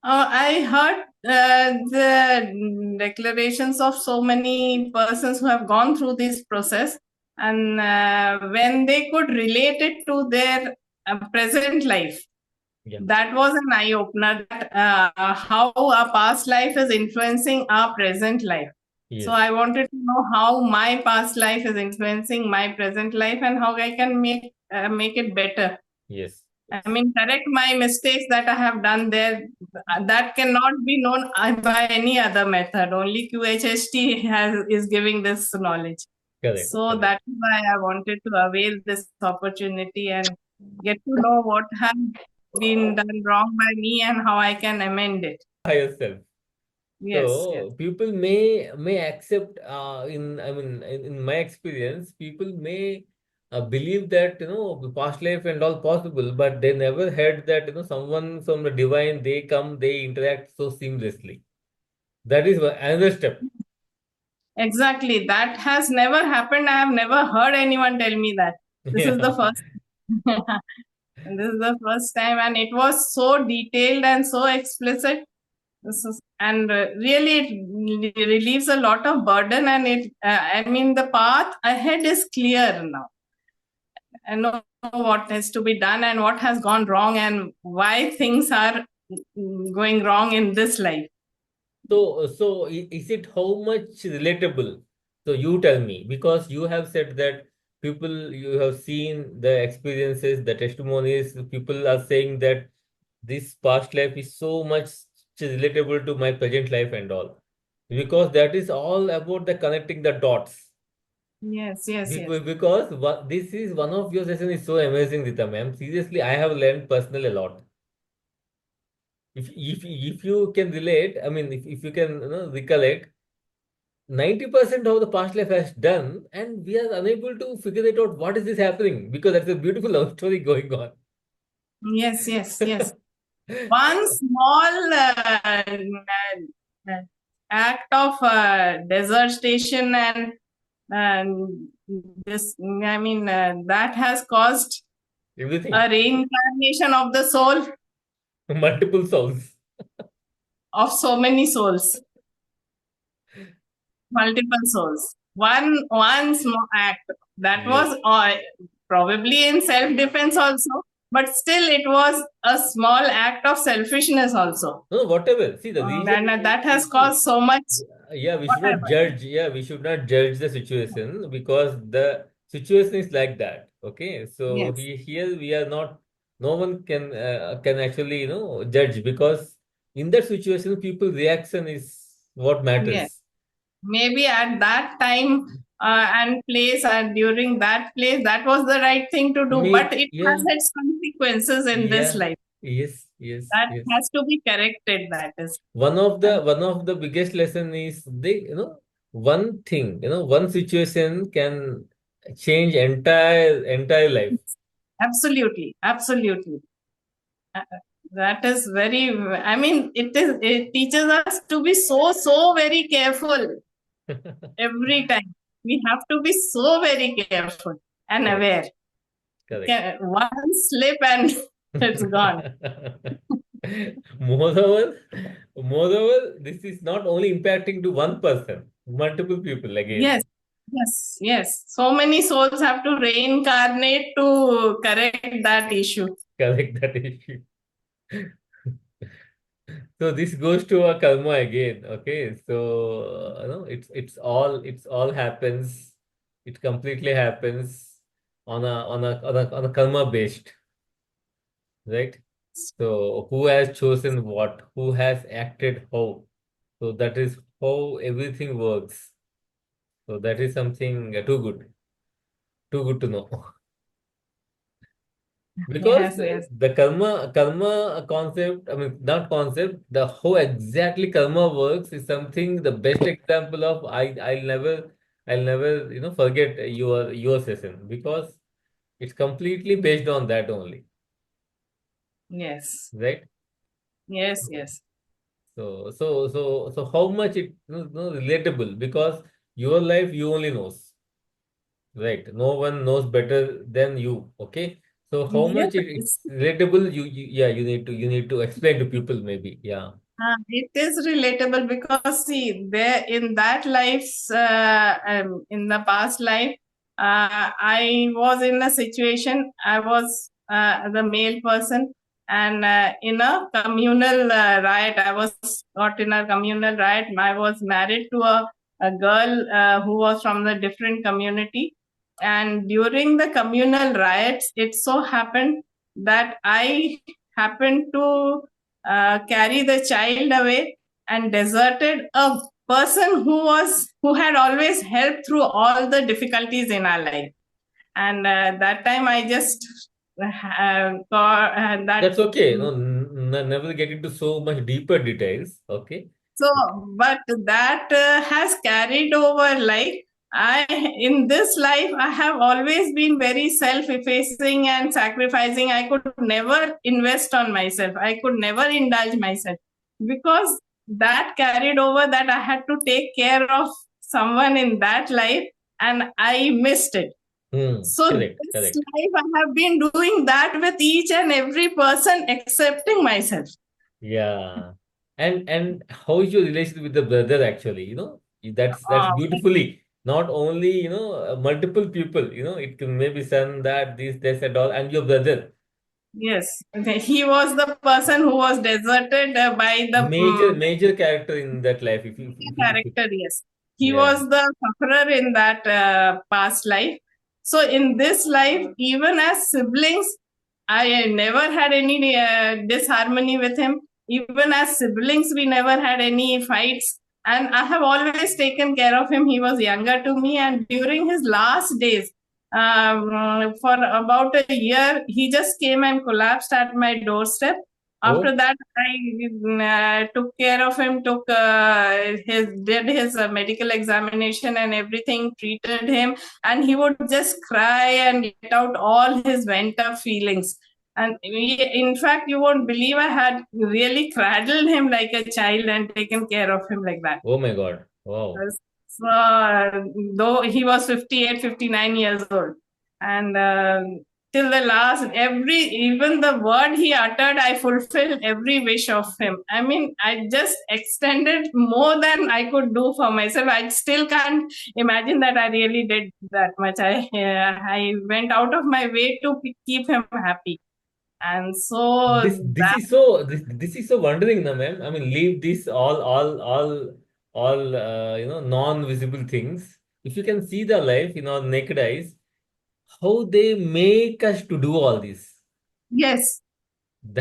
I heard the declarations of so many persons who have gone through this process, and when they could relate it to their present life, Yeah. that was an eye opener. How our past life is influencing our present life. So Yes. I wanted to know how my past life is influencing my present life and how I can make it better. Yes. I mean, correct my mistakes that I have done there. That cannot be known by any other method. Only QHHT is giving this knowledge. Correct. So Correct. that is why I wanted to avail this opportunity and get to know what has been done wrong by me and how I can amend it. Higher self. Yes, yes. So people may accept in my experience, people may believe that the past life and all possible, but they never heard that someone from the divine, they come, they interact so seamlessly. That is another step. Exactly. That has never happened. I have never heard anyone tell me that. This is the Yeah. first. This is the first time, and it was so detailed and so explicit. And really, it relieves a lot of burden, and I mean, the path ahead is clear now. I know what has to be done and what has gone wrong, and why things are going wrong in this life. So is it how much relatable? So you tell me, because you have said that people, you have seen the experiences, the testimonies, people are saying that this past life is so much relatable to my present life and all. Because that is all about the connecting the dots. Yes, yes, yes. Because this is one of your session is so amazing, Rita ma'am. Seriously, I have learned personally a lot. If you can relate, I mean, if you can recollect, 90% of the past life has done, and we are unable to figure it out what is this happening, because that's a beautiful love story going on. Yes, yes, yes. One small act of desertion and this, I mean, that has caused Everything. a reincarnation of the soul Multiple souls. of so many souls, multiple souls. One small act that Yes. was probably in self defense also, but still it was a small act of selfishness also. No, whatever. See, the reason, And that has see, caused so much yeah, we should not whatever. judge. Yeah, we should not judge the situation, because the situation is like that. Okay, so Yes, here we are not. No one can actually judge, because in that situation, people reaction is what yes. matters. Maybe at that time and place and during that place, that was the right thing to do. But Maybe, it has yeah, its consequences in this yeah, life. yes, yes, That yes. has to be corrected. That is. One of the biggest lesson is one thing, one situation can change entire life. Absolutely, absolutely. Uh, That is very. I mean, it teaches us to be so very careful every time. We have to be so very careful and Correct, aware. correct. One slip and it's gone. Moreover, moreover, this is not only impacting to one person, multiple people again. Yes, yes, yes. So many souls have to reincarnate to correct that issue. Correct that issue. So this goes to a karma again. Okay, so it's all happens. It completely happens on a karma based, right? So who has chosen what? Who has acted how? So that is how everything works. So that is something too good to know. Because Yes, yes, the karma concept, I mean, not concept, the how exactly karma works is something, the best example of, I'll never forget your session, because it's completely based on that only, yes, right? yes, yes, So how much it relatable, because your life you only knows, right? No one knows better than you. Okay. So how Yes, much it's relatable? Yeah, you need to explain to people maybe. Yeah. it is relatable because see, there in that life's in the past life, I was in a situation. I was the male person, and in a communal riot. I was caught in a communal riot. I was married to a girl who was from the different community, and during the communal riots, it so happened that I happened to carry the child away and deserted a person who had always helped through all the difficulties in our life. And that time I just that That's okay. No, never get into so much deeper details. Okay. so, but that has carried over. Like I, in this life, I have always been very self-effacing and sacrificing. I could never invest on myself. I could never indulge myself because that carried over. That I had to take care of someone in that life, and I missed it. So Correct, this correct. life, I have been doing that with each and every person, accepting myself. Yeah. And how is your relationship with the brother actually? That's Uh, beautifully. Not only, multiple people, it can maybe son, that, this and all, and your brother. Yes, he was the person who was deserted by the Major character in that life. character. Yes, he Yeah. was the sufferer in that past life. So in this life, even as siblings, I never had any disharmony with him. Even as siblings, we never had any fights. And I have always taken care of him. He was younger to me, and during his last days, for about a year, he just came and collapsed at my doorstep. After Oh, that, I took care of him, did his medical examination and everything, treated him, and he would just cry and let out all his pent up feelings. And in fact, you won't believe I had really cradled him like a child and taken care of him like that. oh my God. Wow. So, though he was 58, 59 years old, and till the last, even the word he uttered, I fulfilled every wish of him. I mean, I just extended more than I could do for myself. I still can't imagine that I really did that much. I went out of my way to keep him happy, and so that. This is so wondering, na ma'am. I mean, leave this all non-visible things. If you can see the life in our naked eyes, how they make us to do all this. Yes,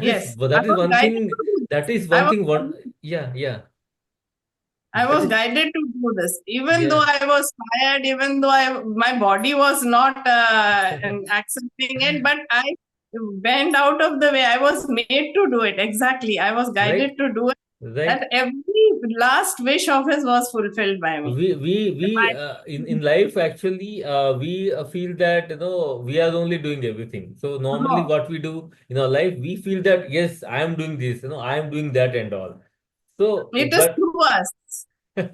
yes, I That is was one guided thing. to do this. That is one thing. Yeah. I That was is guided to do this, even though yeah. I was tired, even though my body was not accepting it, but I went out of the way. I was made to do it. Exactly. I was guided Right, to do it. right. That every last wish of his was fulfilled by me. We By, in life actually we feel that we are only doing everything. So normally no, what we do in our life, we feel that yes, I am doing this, I am doing that and all. So it is but through us.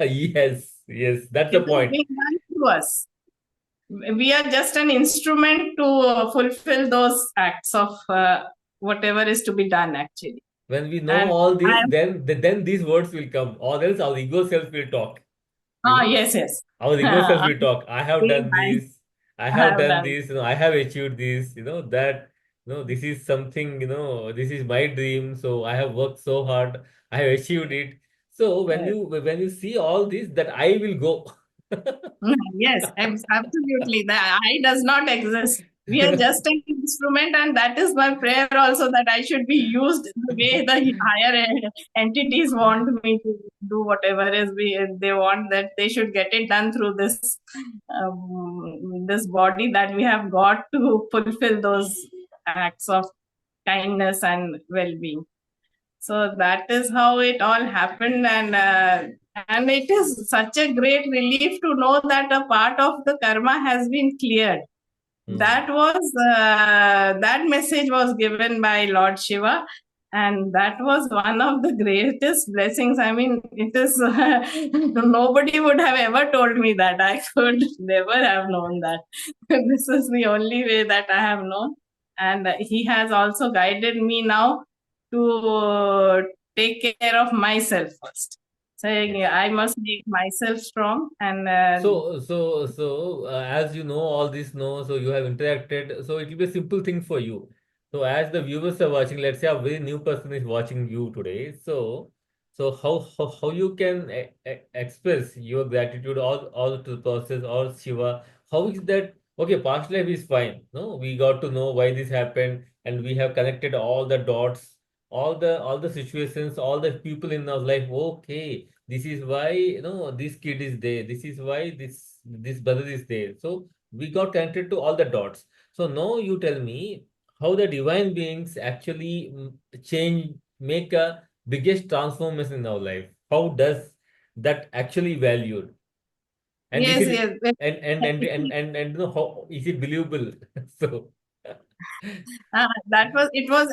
yes, that's It the is point. being done through us. We are just an instrument to fulfill those acts of whatever is to be done, actually. When we know And all I this, am, then these words will come, or else our ego self will talk. you ah, know yes, yes. our ego self will talk. I have done I this, I have have done done. this, I have achieved this, that this is something, this is my dream, so I have worked so hard, I have achieved it. So Yes. when you see all this, that I will go. Yes, absolutely. The I does not exist. We are just an instrument, and that is my prayer also, that I should be used the way the higher entities want me to do whatever they want, that they should get it done through this body that we have got to fulfill those acts of kindness and well-being. So that is how it all happened, and it is such a great relief to know that a part of the karma has been cleared. Hmm. That message was given by Lord Shiva, and that was one of the greatest blessings. I mean, it is nobody would have ever told me that. I could never have known that. This is the only way that I have known, and he has also guided me now to take care of myself first, saying Yes. I must make myself strong. And As you know, all this know, so you have interacted, so it will be a simple thing for you. So, as the viewers are watching, let's say a very new person is watching you today. So how you can express your gratitude all to the process or Shiva? How is that? Okay, past life is fine. No, we got to know why this happened, and we have connected all the dots, all the situations, all the people in our life. Okay, this is why this kid is there, this is why this brother is there, so we got connected to all the dots. So now you tell me how the divine beings actually change, make a biggest transformation in our life. How does that actually valued, and is yes, it yes. and how is it believable? So That was it was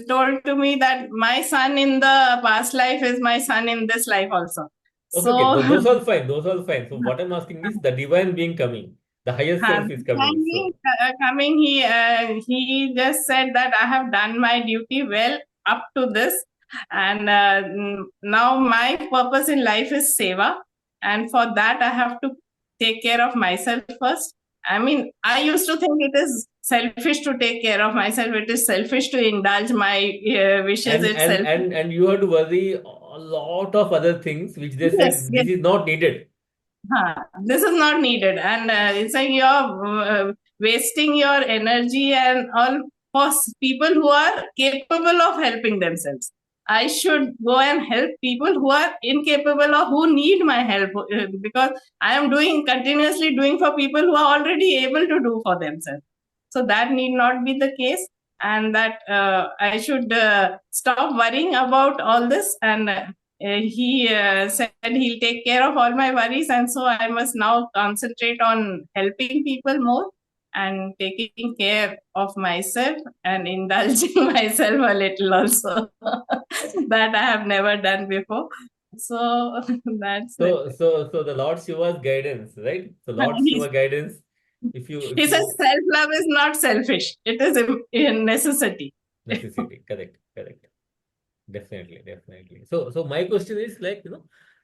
told to me that my son in the past life is my son in this life also. okay, So those all fine, those all fine. So what I'm asking is the divine being coming, the higher self is coming. Timing, So coming, he just said that I have done my duty well up to this, and now my purpose in life is seva, and for that I have to take care of myself first. I mean, I used to think it is selfish to take care of myself. It is selfish to indulge my wishes. and It's and selfish. and and you have to worry a lot of other things which they Yes, said yes. this is not needed. This is not needed, and it's like you're wasting your energy and all for people who are capable of helping themselves. I should go and help people who are incapable or who need my help, because I am doing continuously doing for people who are already able to do for themselves. So that need not be the case, and that I should stop worrying about all this. And he said he'll take care of all my worries, and so I must now concentrate on helping people more and taking care of myself and indulging myself a little also, that I have never done before. So that's it. So the Lord Shiva's guidance, right? So Lord He's, Shiva guidance, if you he if says you self love is not selfish; it is a necessity. necessity, correct, correct, definitely, definitely. So my question is like,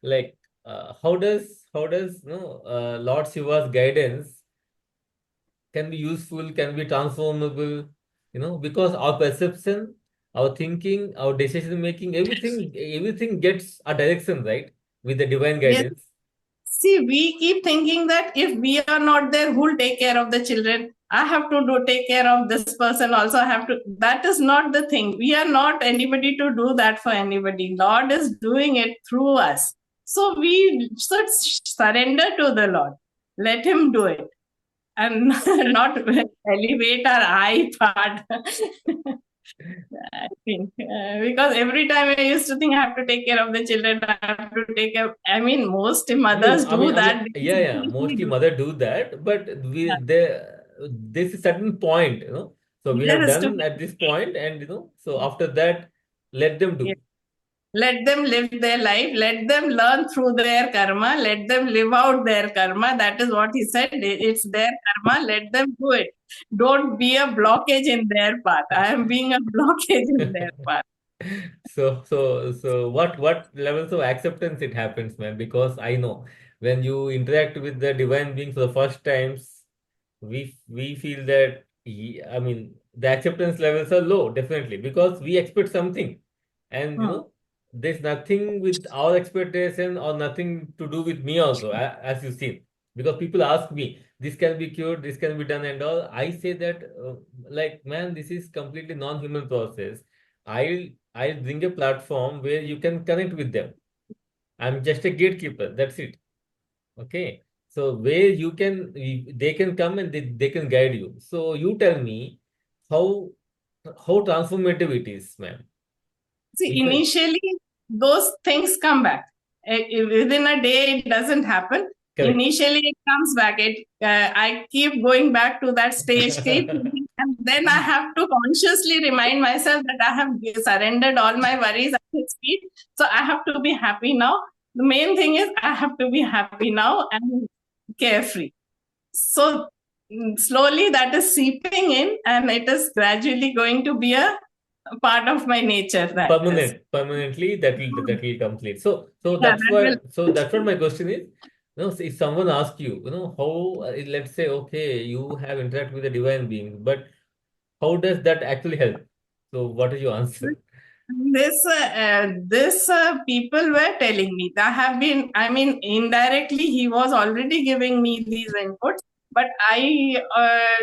like how does Lord Shiva's guidance can be useful, can be transformable, because our perception, our thinking, our decision making, everything gets a direction, right? With the divine Yes. guidance. See, we keep thinking that if we are not there, who'll take care of the children? I have to do take care of this person also. I have to. That is not the thing. We are not anybody to do that for anybody. Lord is doing it through us. So we should surrender to the Lord. Let Him do it, and not elevate our I part. I think because every time I used to think I have to take care of the children, I have to take care. I mean, most I mean, mothers I mean, do I mean, that. yeah, yeah. They Mostly do. mother do that, but there's a certain point, So we There have is to done at this point, and so after that, let them be. do. Let them live their life. Let them learn through their karma. Let them live out their karma. That is what he said. It's their karma. Let them do it. Don't be a blockage in their path. I am being a blockage in their path. So what levels of acceptance it happens, man? Because I know when you interact with the divine being for the first times, we feel that I mean the acceptance levels are low, definitely, because we expect something, and Hmm. there's nothing with our expectation or nothing to do with me also, as you see, because people ask me this can be cured, this can be done, and all. I say that like, man, this is completely non-human process. I'll bring a platform where you can connect with them. I'm just a gatekeeper. That's it. Okay. So where they can come and they can guide you. So you tell me how how transformative it is, man. See, If I initially, those things come back. Within a day, it doesn't happen. correct. Initially, it comes back. I keep going back to that stage, keep thinking, and then I have to consciously remind myself that I have surrendered all my worries at His feet. So I have to be happy now. The main thing is I have to be happy now and carefree. So slowly that is seeping in, and it is gradually going to be a part of my nature. That is. Permanently that will complete. So Yeah, that's that will. why so that's what my question is. If someone asks you, how let's say, okay, you have interacted with the divine being, but how does that actually help? So what is your answer? This people were telling me that have been, I mean, indirectly he was already giving me these inputs, but I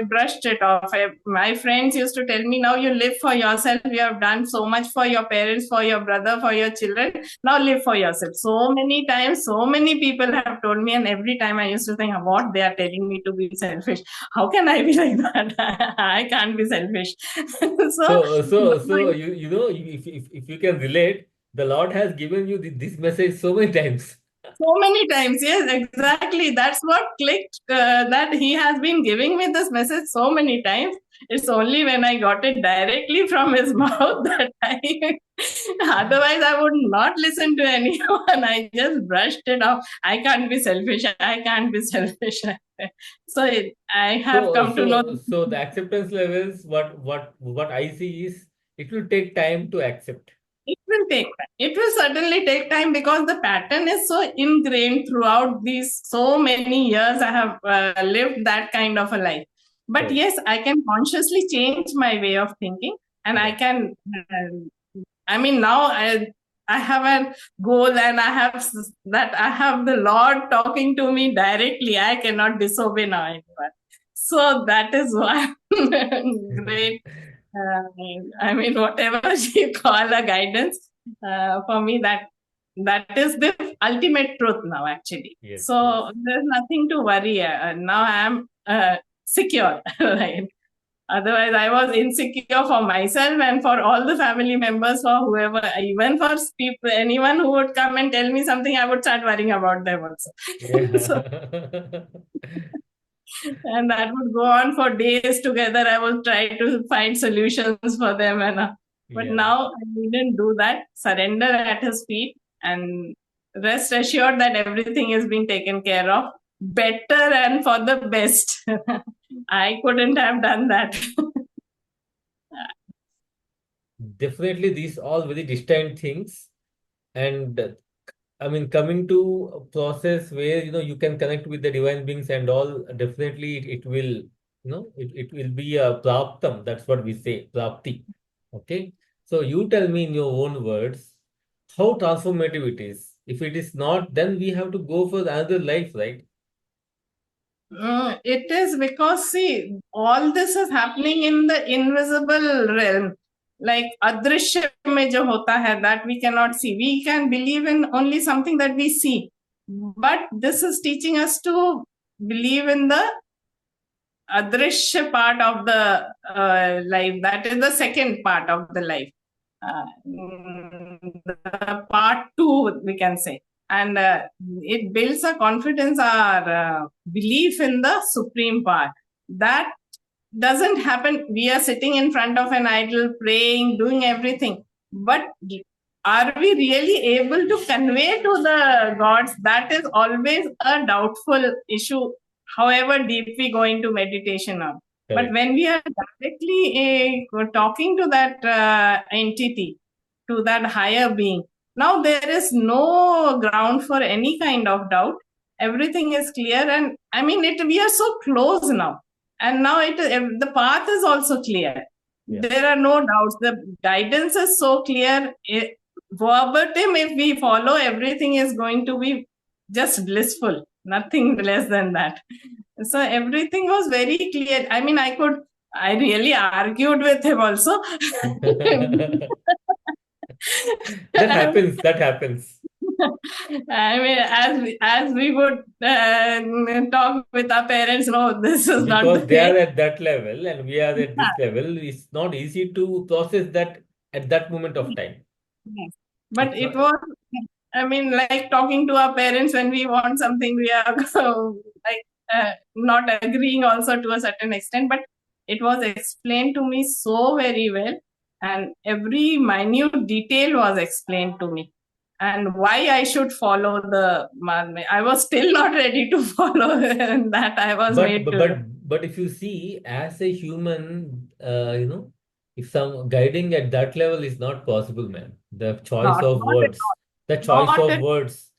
brushed it off. My friends used to tell me, now you live for yourself, you have done so much for your parents, for your brother, for your children, now live for yourself. So many times, so many people have told me, and every time I used to think, what, they are telling me to be selfish, how can I be like that? I can't be selfish. So So if you can relate, the Lord has given you this message so many times. so many times, yes, exactly. That's what clicked. That he has been giving me this message so many times. It's only when I got it directly from his mouth that I. Otherwise, I would not listen to anyone. I just brushed it off. I can't be selfish. I can't be selfish. So I have So come to know. so the acceptance levels, what I see is it will take time to accept. It will take time. It will certainly take time because the pattern is so ingrained throughout these so many years. I have lived that kind of a life. But Correct. yes, I can consciously change my way of thinking, and I Right. can. I mean, now I have a goal, and I have the Lord talking to me directly. I cannot disobey now anyone. So that is why great. uh, I mean, whatever you call a guidance, for me, that is the ultimate truth now, actually. Yes, yes. So there's nothing to worry. Now I'm secure, right? Otherwise, I was insecure for myself and for all the family members, for whoever, even for people, anyone who would come and tell me something, I would start worrying about them also. So, Yeah. and that would go on for days together. I would try to find solutions for them, but Yeah. now I needn't do that. Surrender at his feet and rest assured that everything is being taken care of better and for the best. I couldn't have done that. Definitely these all very distinct things. And I mean, coming to a process where you can connect with the divine beings and all, definitely it will, it will be a praptam. That's what we say, prapti. Okay. So you tell me in your own words how transformative it is. If it is not, then we have to go for another life, right? It is because, see, all this is happening in the invisible realm. Like adrishya mein jo hota hai, that we cannot see. We can believe in only something that we see. But this is teaching us to believe in the adrishya part of the life. That is the second part of the life. The part two, we can say. And it builds a confidence, our belief in the supreme power. That doesn't happen. We are sitting in front of an idol, praying, doing everything. But are we really able to convey to the gods? That is always a doubtful issue, however deep we go into meditation on. But Correct. when we are directly talking to that entity, to that higher being, now there is no ground for any kind of doubt. Everything is clear, and I mean, we are so close now, and now the path is also clear. Yeah. There are no doubts. The guidance is so clear. Verbatim, if we follow, everything is going to be just blissful, nothing less than that. So everything was very clear. I mean, I really argued with him also. That happens. That happens. I mean, as we would talk with our parents, no, this is not the Because they way. are at that level and we are at this level, it's not easy to process that at that moment of time. Yes. But It's it not. was, I mean, like talking to our parents when we want something, we are like not agreeing also to a certain extent. But it was explained to me so very well, and every minute detail was explained to me, and why I should follow the. I was still not ready to follow that. I was But made but to. but if you see as a human, if some guiding at that level is not possible, man. The choice of Not at words, the all. choice Not of at words.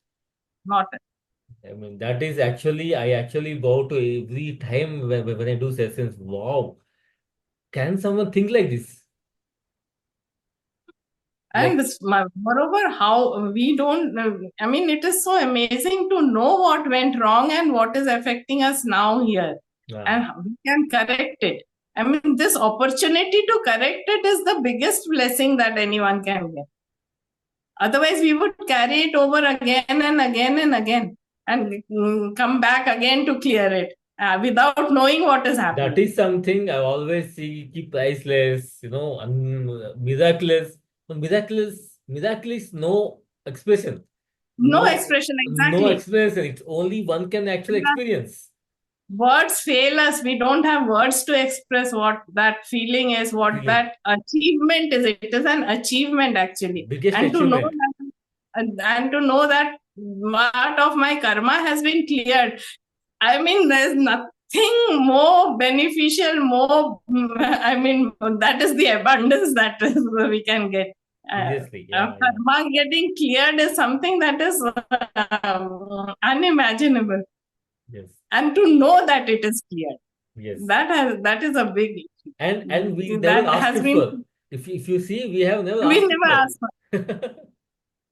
not at I mean, that is actually, I actually bow to every time when I do sessions. Wow, can someone think like this? And Like, moreover, how we don't, I mean, it is so amazing to know what went wrong and what is affecting us now here, ah, and how we can correct it. I mean, this opportunity to correct it is the biggest blessing that anyone can get. Otherwise, we would carry it over again and again and again and come back again to clear it without knowing what is that happening. is something I always see keep priceless, miraculous. No, miraculous, no expression. No No, expression, no exactly. explanation. It's only one can actually experience. Words fail us. We don't have words to express what that feeling is, what Feeling. that achievement is. It is an achievement actually, Biggest and to know achievement. that, and to know that part of my karma has been cleared. I mean, there's nothing more beneficial, more. I mean, that is the abundance that is we can get. Seriously. Yeah, yeah. Karma getting cleared is something that is unimaginable, Yes. and to know that it is clear, Yes. that is a big And we never that asked has it been, for. If you see, we have never we asked it never for. asked for,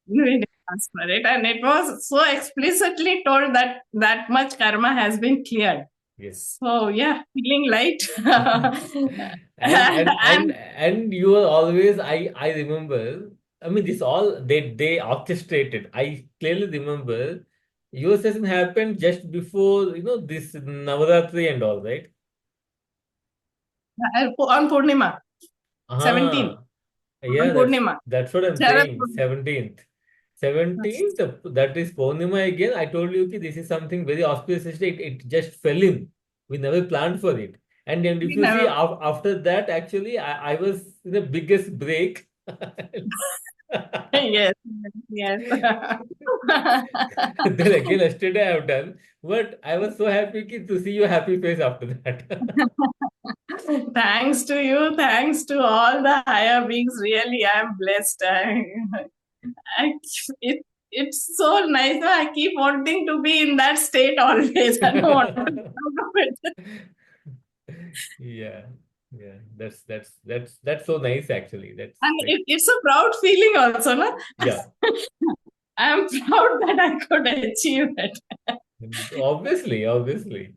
we never asked for it, and it was so explicitly told that that much karma has been cleared. Yes. So yeah, feeling light. And And you are always, I remember, I mean, this all they orchestrated. I clearly remember your session happened just before, this Navaratri and all, right? on Purnima, 17, Ah, on yeah, Purnima, that's what I'm Sharad saying. Purnima. 17th. 17th, that is Purnima again. I told you ki this is something very auspicious. It just fell in. We never planned for it. And if We you see never, after that, actually, I was in the biggest break. yes, yes. Then again, yesterday I have done. But I was so happy to see your happy face after that. Thanks to you. Thanks to all the higher beings. Really, I'm blessed. I, it, it's so nice. I keep wanting to be in that state always. I don't want to get out of it. Yeah, yeah. That's so nice actually. That's And like, it's a proud feeling also, no? yeah. I'm proud that I could achieve it. Obviously, obviously.